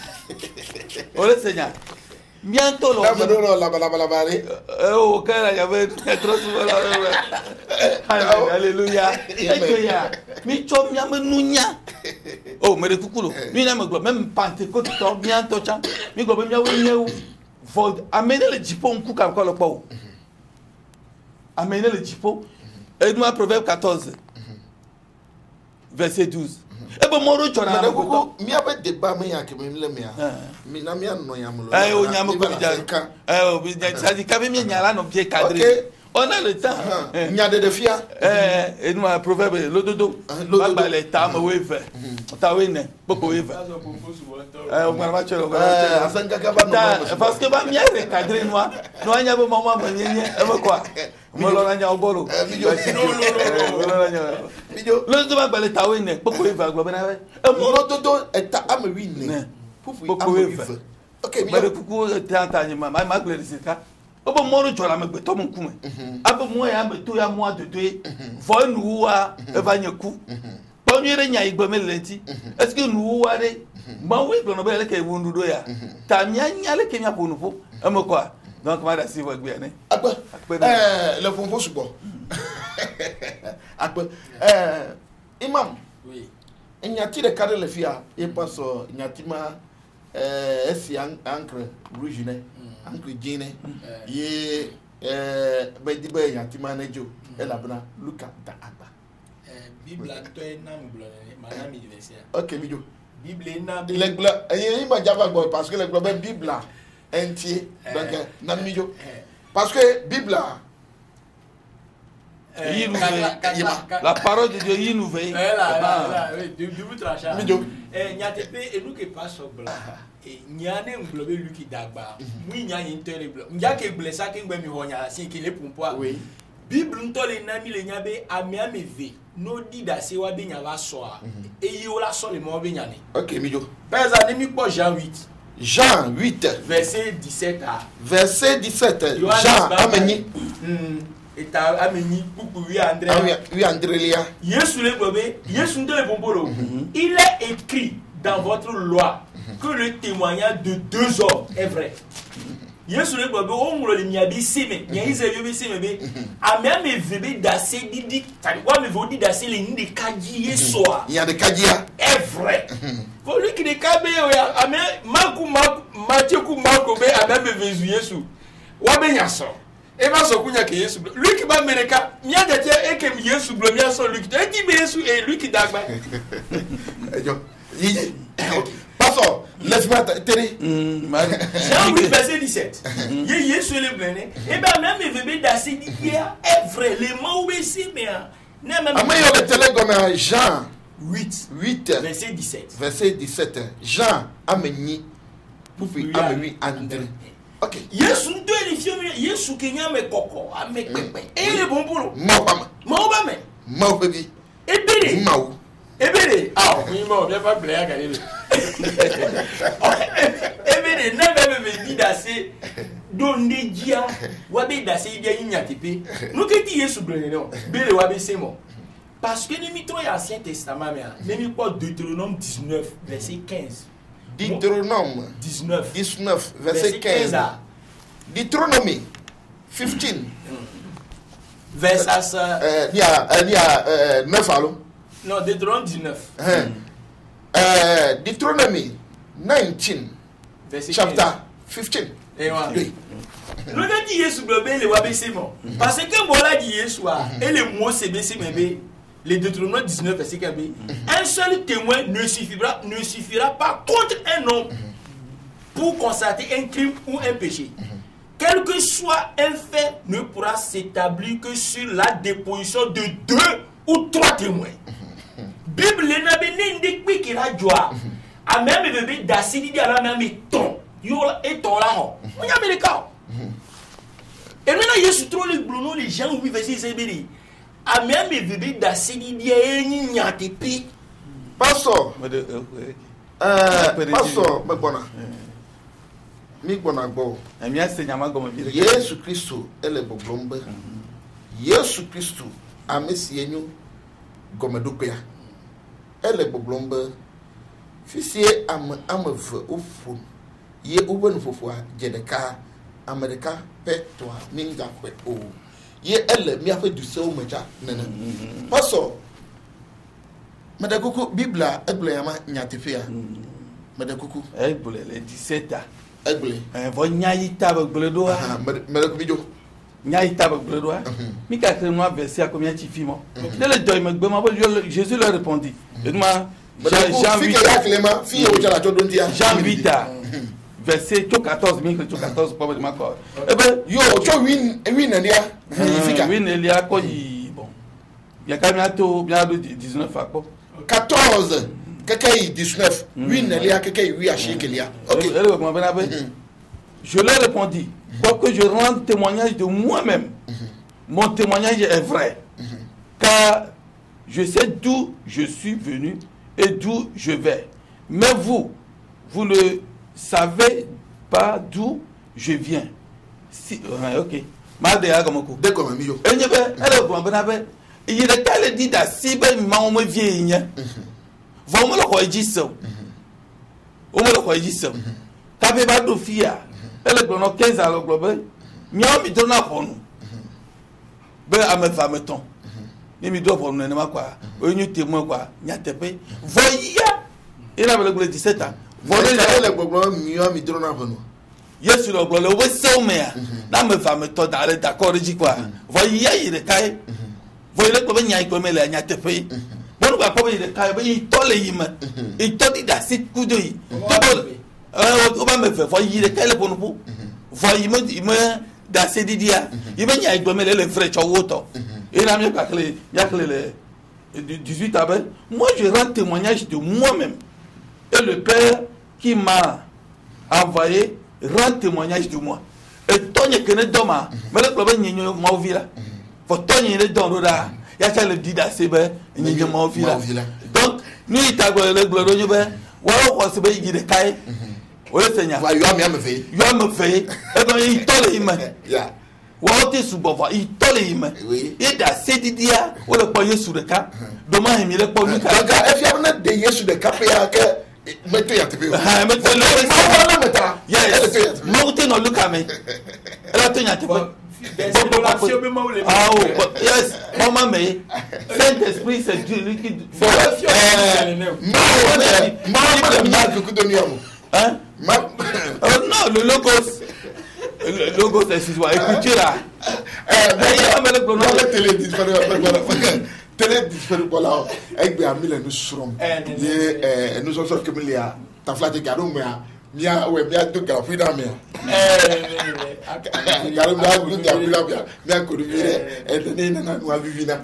Ole senya. Bientôt la oh quand il y avait trop souvent alléluia alléluia mi chom ya menunya oh mais de kukulo mi na me glo même Pentecôte to bientôt cha mi glo be mi awenye for amener le jipo nku kam ko lo po amener le jipo et nous Proverbe 14 verset 12. Et bon moro chona na ko mi abe débat me ya ke me le mia mi na mi anno ya mulo o nya mo ko ja o bi ja sa di ka be mi nyala no pie cadre on a le temps nya de fia et nous Proverbe le dodo ba le temps mo we fe ta we ne boko we fe o ma ma choro asanka ka ba no parce que ba mi re cadre noa no anya bo mama mo nyenye e mo kwa mo lo nya obolo le dodo ba le ta we ne boko we fe glo be na we mo dodo eta amewi ne boko we fe OK mi re kuku tanta ni ma glere sika obo moro chola me to mon kume abo mo ya me to ya mo adodo vo nuwa e va nyeku pa nyere nya igbo melenti est ce que nuwa de ma we gbo no be le ke wundu do ya ta nya nya le ke nya ponu fo e mo kwa donc ma da si wo gbe ne agbe le pompo subo agbe imam oui nyati de cadre le fia e paso nyati ma esi ancre rouge ne ancre jine ye be di be nyati ma na jo e la bna luka da aba bible to na mblo ma na mi verset OK mi jo bible na be le gla e ma java go parce que le gla bible entier donc na mi jo parce que bible la parole de Dieu il nous veille du trachat nyatepe et nous que pas sobla et nyane nglobe luki dagba mu nyane interable njake blessa ke ngbe mi honya sin ki le pompo oui bible ntole na mi le nyabe amiameve no dida se wa be nyaba so a e yi ola so le mo be nyane OK mi jo pesa ni mi po Jean 8 Jean 8 verset 17 à verset 17 Jean ameni et ameni pour oui André lia Yesu le gobe Yesu ndele pompolo il est écrit dans votre loi que le témoignage de deux hommes est vrai. Yesu le gobe o ngolo le miabi sime nya ize yobe sime be amia me vebe dase didi tani wa me vodi dase le ndi kaji Yesu a il y a des kadia est vrai. Pour lui qui de kabe ya amia maku maku be amia me vezu Yesu wa be nya so e ba so kunya ke Yesu lui qui ba mereka mia dete e ke Yesu blo mia so lui qui e di be Yesu e lui qui dagba yo passons laisse-moi télé Jean 8 verset 17 ye Yesu le blene e ba même vebe dasi di est vrai les mots ici mais ne même amayo le télé comme Jean 8 verset 17 Jean ameni pour ameni André OK Yesu ndo elifio Yesu kenya me koko ame pepe e le bon pour ma baby ebere maou ebere ah oui mo bien pas plaire à gagner ebere na bebe di dase donde dia wa be dase dia nyatepe no ke di Yesu blene no bele wa be semo parce que ni mitro ya Ancien Testament mais ni quoi Deutéronome 19 verset 15 Deutéronome 19 verset 15 Deutéronome 15 verset il y a 9 allô non Deutéronome 19 Deutéronome 19 verset chapter 15. Oui. Nous avons dit Yesu blobé le wabesimo. Parce que voilà dit Yesu et le mot c'est baissé mais les Deutéronome 19 verset 4. Un seul témoin ne suffira pas contre un homme pour constater un crime ou un péché. Quel que soit un fait ne pourra s'établir que sur la déposition de 2 ou 3 témoins. Bible n'a pas dit qu'il a joie. A même bébé d'acide dit à la même ton. Yo et ton là. On y a mis le cas. Et maintenant il y a sur trop les blonds les gens où vivent ici c'est bien. A même bébé d'acide dit et n'y a pas de Pastor. Pastor, mais bon. Mi bona go. Ami asenyama gomo bi. Yesu Kristo ele boblombe. Yesu Kristo amesienyu gomedokya. Ele boblombe. Fisie ameve ofu. Ye ubenu fofua jedeka America petwa ninga kwe o. Ye ele mi afa du se o meja nene. Paso Madakoko Bibla eble yama nyatefia. Madakoko eble le 17 eble vo nyaita begle do ha Madakoko bijo nyaita begle do ha mi ka kre no verset a combien ti fimo le doy me gbe ma Jésus leur répondit Jean 8 verset 14 probablement quoi eh ben yo cho win elia fika win elia ko yi bon ya ka bientôt 19 quoi 14 Kekei 19 win elia kekei wi ashekelia. OK. Je leur répondis quoique je rende témoignage de moi-même mon témoignage est vrai car je sais d'où je suis venu et d'où je vais. Mais vous ne savez pas d'où je viens. Si, ok. D'accord, amigo. Il est allé dire à Sibé, maman vieille. Vraiment le registre. On me le registre. T'avais pas de fille. Elle est dans 15 ans le globe. Miam, il donne à fond. Ben, à mes femmes, ton. Il me doit pour nous, quoi. Un témoin, quoi. N'y pas. Voyez. Il avait le 17 ans. Voyez le globe, miam, il donne à fond. Yes, le globe, le wessel, mais. Là, mes femmes, ton, d'accord, dis quoi. Voyez, il est caillé. Voyez le globe, n'y a pas de n'y a pas. Bon, va pas il caillé, il tolle, il tolle, il a 7 coups de. On va me faire, voyez, il est caillé pour nous. Voyez, il me. Dans ces dia, il y a le frère Chawoto. Et là, il y a le 18 avril. Moi, je rends témoignage de moi-même. Et le Père qui m'a envoyé rend témoignage de moi. Et toi, il y a que les doma. Mais le problème, il y a un villa. Pour toi, il y a des dons là. Il y a qu'à le dire à Sébé, il y a un villa. Donc, nous, il y a le gloire de Dieu. Voilà, on se fait des cailles. Oui, Seigneur. Il y a me fait. Il y a me fait. Et donc, il tolle les mains. Wote subova itole ime ida sedidia wala po Yesu de ka do ma hemi le po luka donc e fiam na de Yesu de ka pe ya ke meto ya te pe ha meto le ma meta yes moute no luka me ela to nya te pe yes mama me Saint Esprit c'est Dieu liquide for ma que donner amu hein non le logos. Le logo c'est excuse-moi, écoutez là. Télé disponible voilà. Avec bien mille nous serons. Nous sommes que il y a ta flatte cadeau mais mia ouais bien tout la fille dans mais cadeau bien que le et donner na nous vivina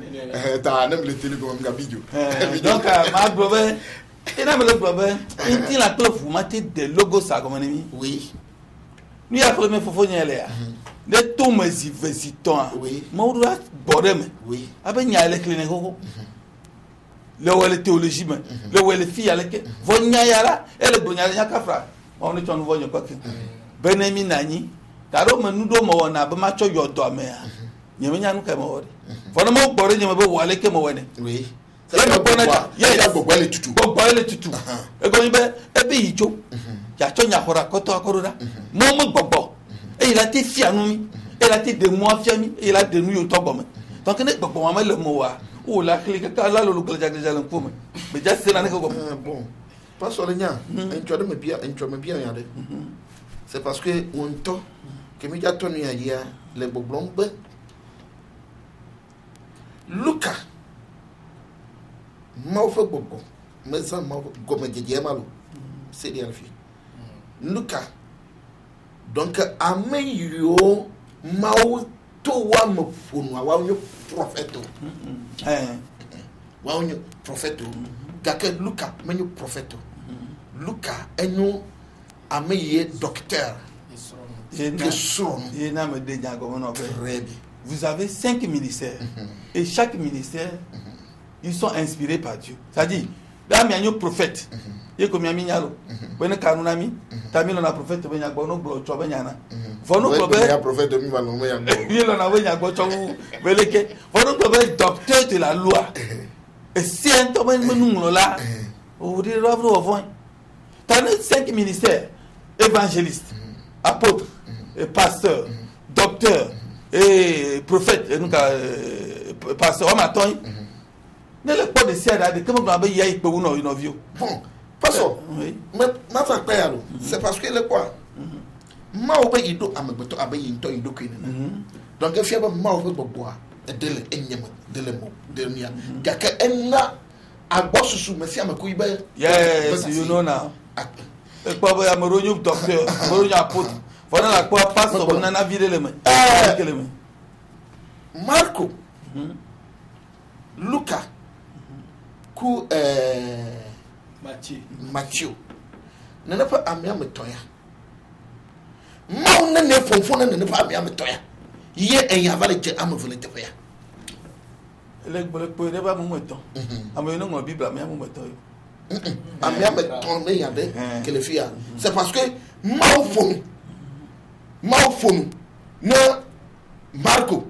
ta même le télé comme gabidio. Donc ma brother et là le brother il la trop vous mettez des logos ça comme ennemi. Oui. Nous avons fait fofo nyele les tomes visitants maudra bodem oui abe nyale clinique ko le wele théologie mais le wele fi ale ke vonya yala ele bunyale nyakafra on ne tonu vonyo ko ke benemi nani taro manu do mo na be ma cho yodo me ya nyemenya nu ka mo wori fo no mo gbore nyeme be wale ke mo wene oui c'est le bonata ya gbogbo ele tutu e go be ebe ijo ya cho nyakora koto akorora mo gbogbo et il a été fier nous il a été de moi fier il a de nous au top donc ne gbogbo ma le mo wa o la clique ka la lo kala jaga jalan ko me ja c'est là ne ko bon pas sur le nya en tu de me bien ya de c'est parce que on to que mi ja to ni adia le boblon be Luka mau fa bobo mais ça mau gomme jeje malu c'est bien fi Luka donc ameyo mau to wa mo fonu wa onyo prophète wa onyo prophète gake Luka menyo prophète Luka enyo ameye docteur vous avez 5 ministères et chaque ministère ils sont inspirés par Dieu. C'est-à-dire là il y a un prophète il y a comme un mignalo ben kanunami tamilo na prophète ben yagbo no gbo cho ben yana fono prophète mi va no me yagbo il na ben yagbo cho beleke fono prophète docteur de la loi et si un to ben nous là au dire là vous voyez t'as 5 ministères évangélistes apôtres et pasteurs docteurs et prophètes et donc pasteur matin ne le pas de ciel de comment on va y aller pour nous une vie bon pasteur mais ma fa pa ya c'est parce que le quoi ma oba ido amagbeto abayi nto ido kene donc e fiaba ma oba boboa e dele enyema dele mo delnia gaka enna agbosusu mesi amakoyi ba yes you know now e pa ba amaronyo docteur amaronyo apôtre voilà la quoi pasteur on a viré les mains Marco Luka ku Mathieu nana pa amia metoya ma na ne fonfon na pa amia metoya ye eya vale je amavole teya le po ne ba mo meton amio no mo bible amia mo meton amia meton me ya de que le fia c'est parce que Maufonu na Marco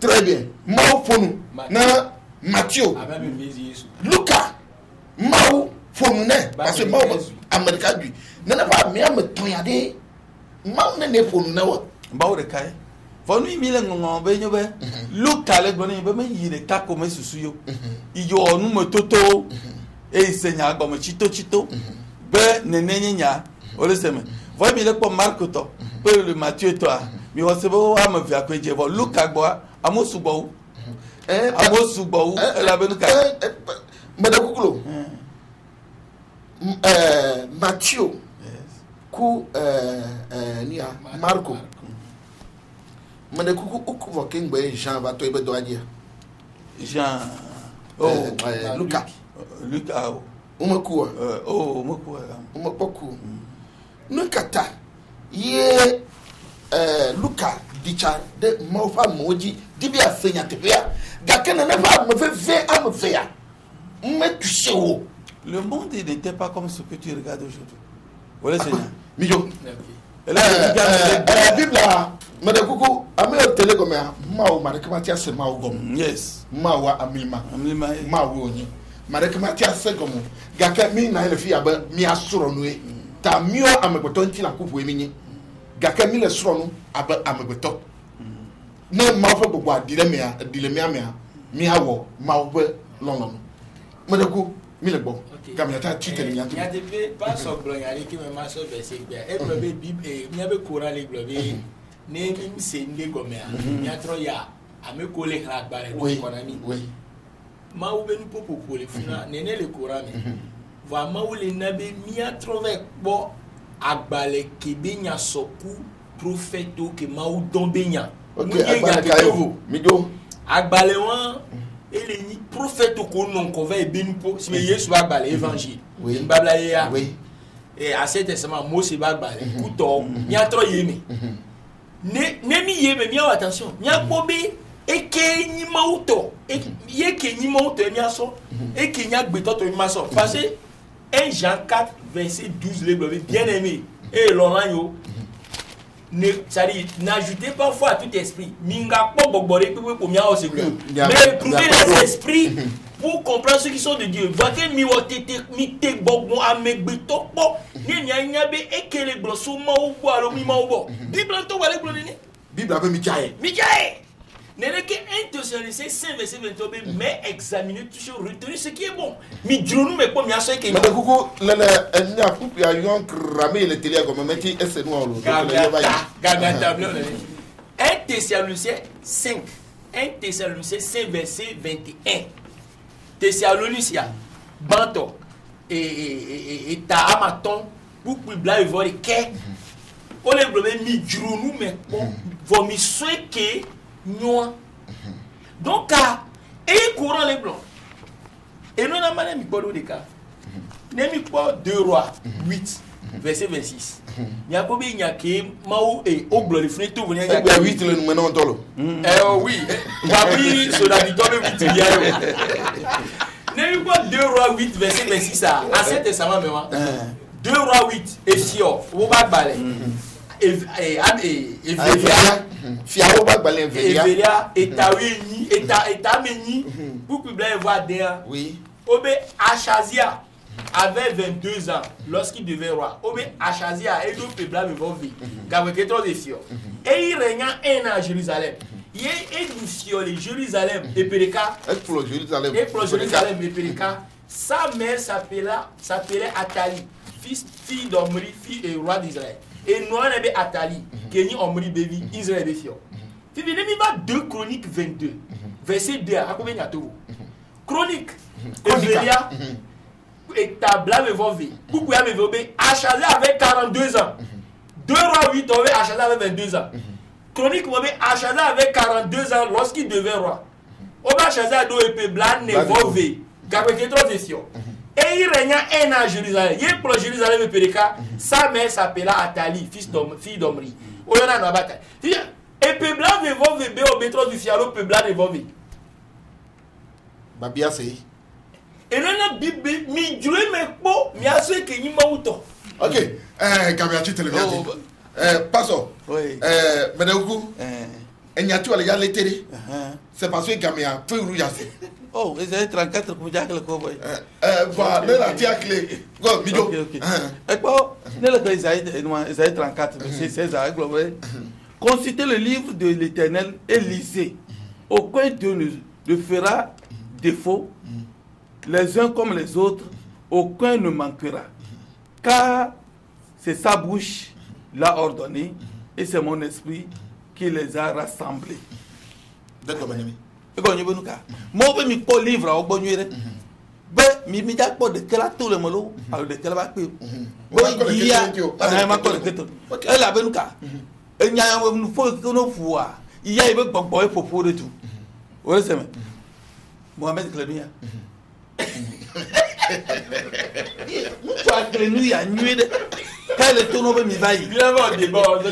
très bien Maufonu na Mathieu Luka Maufonu na parce que Mau America du na ba me am toyade Mau na ne fonu na wa Mau de kai fonu mi le ngongo be nyobe Luka le gbonu be me yi de ka ko me susu yo iyo onu mototo e senya gbo mo chito be nenenye nya ole seme voyez bien le Marco to pe le Mathieu toi mi wo se bo am fi akweje bo Luka gbo amosugbo la benuka madakukulo Mathieu ku nia Marco madakuku ukuvo kengbe Jean va to ebe do adia Jean Luka umakuwa umapoku nukata ye Luka dicha de mofa moji dibia senya tepia gakena na ba mfefe amfeya mmetuche wo. Le monde n'était pas comme ce que tu regardes aujourd'hui. Voilà Seigneur. Mijo. La Bible madakuku ameo telegomea mawo marekamatia se mawo gom. Yes. Mawo amima. Mawo onyi. Marekamatia se gomo. Gaka mi na ele fi aba mi asoro no e. Ta mio amegbeto nti la kufu eminye. Gaka mi le soro no aba amegbeto. Na mawo gbogbo adilemea mea mi awo mawo be lolo. Madaku mi le gbo. Gamia chiteli nyantu. Ya de pas so gloriare ki me maso be se gbe. E globe bible mi abe Quran le globe. Ne mi se nde gomea. Mi atro ya ame ko le kra gbare ko na mi. Oui. Ma ou be ni popo ko le fina nene le Quran mi. Va ma ou le nabe mi atro ve bo agbale ke be nya soku prophète ke ma ou don be nya. OK, agbale kayo. Mi do. Agbale wan ele ni prophète ko non ko va be ni po si me Yesu agbale évangile. Oui. Mbabla ya. Oui. Et à cet instant Mose ba agbale kuto mi atro yemi. Ne mi yemi mi attention. Mi akbobe eke ni mauto ye ke ni mauto mi aso eke nya gbeto to mi maso parce que 1 Jean 4 verset 12 le globe bien aimé et Laurent yo ne ça dit n'ajoutez pas foi à tout esprit minga po bogbore pe ko mi a ose globe mais prouver les esprits pour comprendre ceux qui sont de Dieu voyez mi wotete mi te gbogbo amegbeto po ni nya be eke le gloso ma wo bo alo mi ma wo bo bible to wale globe ni Bible abe mi jaye n'est que intentionaliser 5 verset 22 mais examiner toujours retenir ce qui est bon mi dronu me ko mi aso ke mais kuku lele enya kuku ya yon cramer le télé comme meti ese no lo gagata Thessaloniciens 5 verset 21 Thessaloniciens banto et ta amaton pour bla evori ke o le problème mi dronu me ko vo mi so ke Noa. Donc, et courant les blancs. Et nous n'avons pas mis de cas. Nous avons mis 2 Rois 8, verset 26. Il y a combien il y a qui Maou et Oglo, les fenêtres, il y a 8 le numéro d'olo. Oui, oui, sur la victoire de 8 il y a. Nous avons mis 2 Rois 8, verset 26. À 7 testament, 2 Rois 8, et Fio, au bas de balai. Fiao ba balé Velia et Tawini et Tameni pour que blanc voir derrière. Oui. Obé Achazia avait 22 ans lorsqu'il devait roi. Obé Achazia et d'autres blancs vivent vie. Car il était trop de fior. Et il régna un an à Jérusalem. Il est du fior de Jérusalem et Péréka. Explo Jérusalem. Et Péréka. Sa mère s'appelait Athalie, fille d'Omri, fille et roi d'Israël. Et nous avons Athalie, qui est Omri Bévi, Israël et Fion. Si vous avez 2 Chroniques 22, verset 2, à combien il y a tout? Chronique, Evelia, et Tabla me vové. Pourquoi me vové? Achazia avait 42 ans. 2 Rois 8, on avait Achazia avait 22 ans. Chronique, on avait Achazia avait 42 ans lorsqu'il devait roi. On va Achazia do épée blanc ne vové. Car il est trop de Fion. Et il régna un an à Jérusalem. Il est pour Jérusalem et Péréka. Sa mère s'appela Athalie, fille d'Omri. On y en a bataille. Et peu blanc veut bébé au métro du fialo, peu blanc veut vivre. Babia c'est. Et là, la Bible, mi joué mes pots, mi a ce que ni mauto. Ok. Kabia tu télévision. Passo. Oui. Medeuku. Et n'y a tu aller à l'été. C'est parce que Kabia peut rouiller. Oh, ils avaient 34 pour Jack le Cowboy. Voilà, la tia clé. Go, Mido. Ok. Et quoi, ils avaient 34, c'est 16 ans, global. Consultez le livre de l'Éternel et lisez. Aucun Dieu ne fera défaut, les uns comme les autres, aucun ne manquera. Car c'est sa bouche l'a ordonné et c'est mon esprit qui les a rassemblés. D'accord, mon ami. Moi, je me suis livre au bon lieu. Mais je me de quel tout le monde de quel va que il y a un peu de tout. Elle a ben cas. Il y a un faut que nous voir. Il y a un boy pour de tout. Ouais, c'est Mohamed Clénia. Tu as Clénia, il y a nuit. Quel est ton nom, mi va y. Il y a un débat. Ok.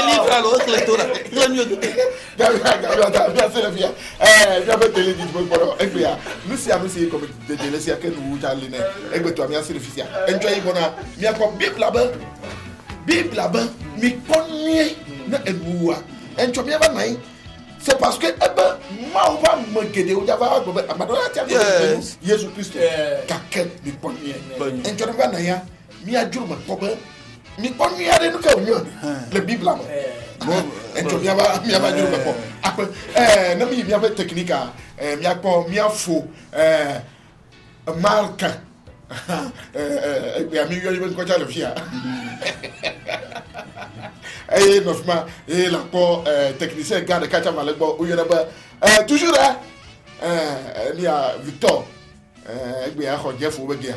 Livre alors, lectura. C'est parce que Jésus Christ mi kon mi ade no ka onyo le bible am ento mi aba juro be ko ape na mi aba technique mi akpo mi afo marka mi yo ben ko jalo fia no fma la ko technicien garde kacha malego o yona ba toujours ni a Victor egbe ya ho jefo be dia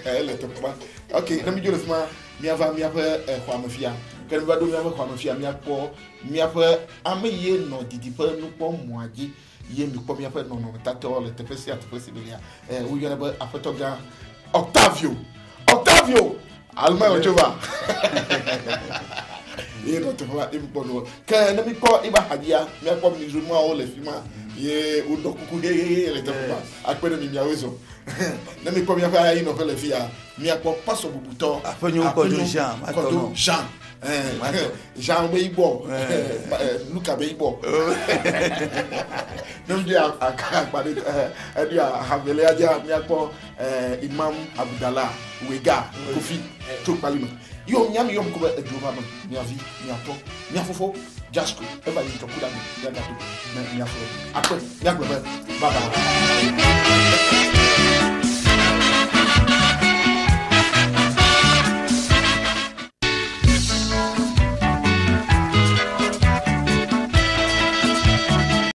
le tokma. Ok, na mi jolo fuma mi ava mi apa kwamafia kan ba do mi ava kwamafia mi akpo mi apa ameye no didi pa no po moaji ye mi po mi apa no tato le tepesi bilia wo yona ba apotoga Octavio alma ojova ye no to fa impo no ka na mi ko iba hadia mi akpo mi zumo o le fima ye o dokuku le tefa akpere mi miawezo na mi ko mi apa yi no fele fia mi akpo paso bubuto afonyo ko Jean Jean Beibo Luka Beibo non dia akpa dia havele aja mi akpo Imam Abdallah Wega Kofi to palima Yo nyami yo mko ejoma mi avi mi ato mi afofo jasco e ba ni tokuda mi ya gato mi afo akwe ya gbe baba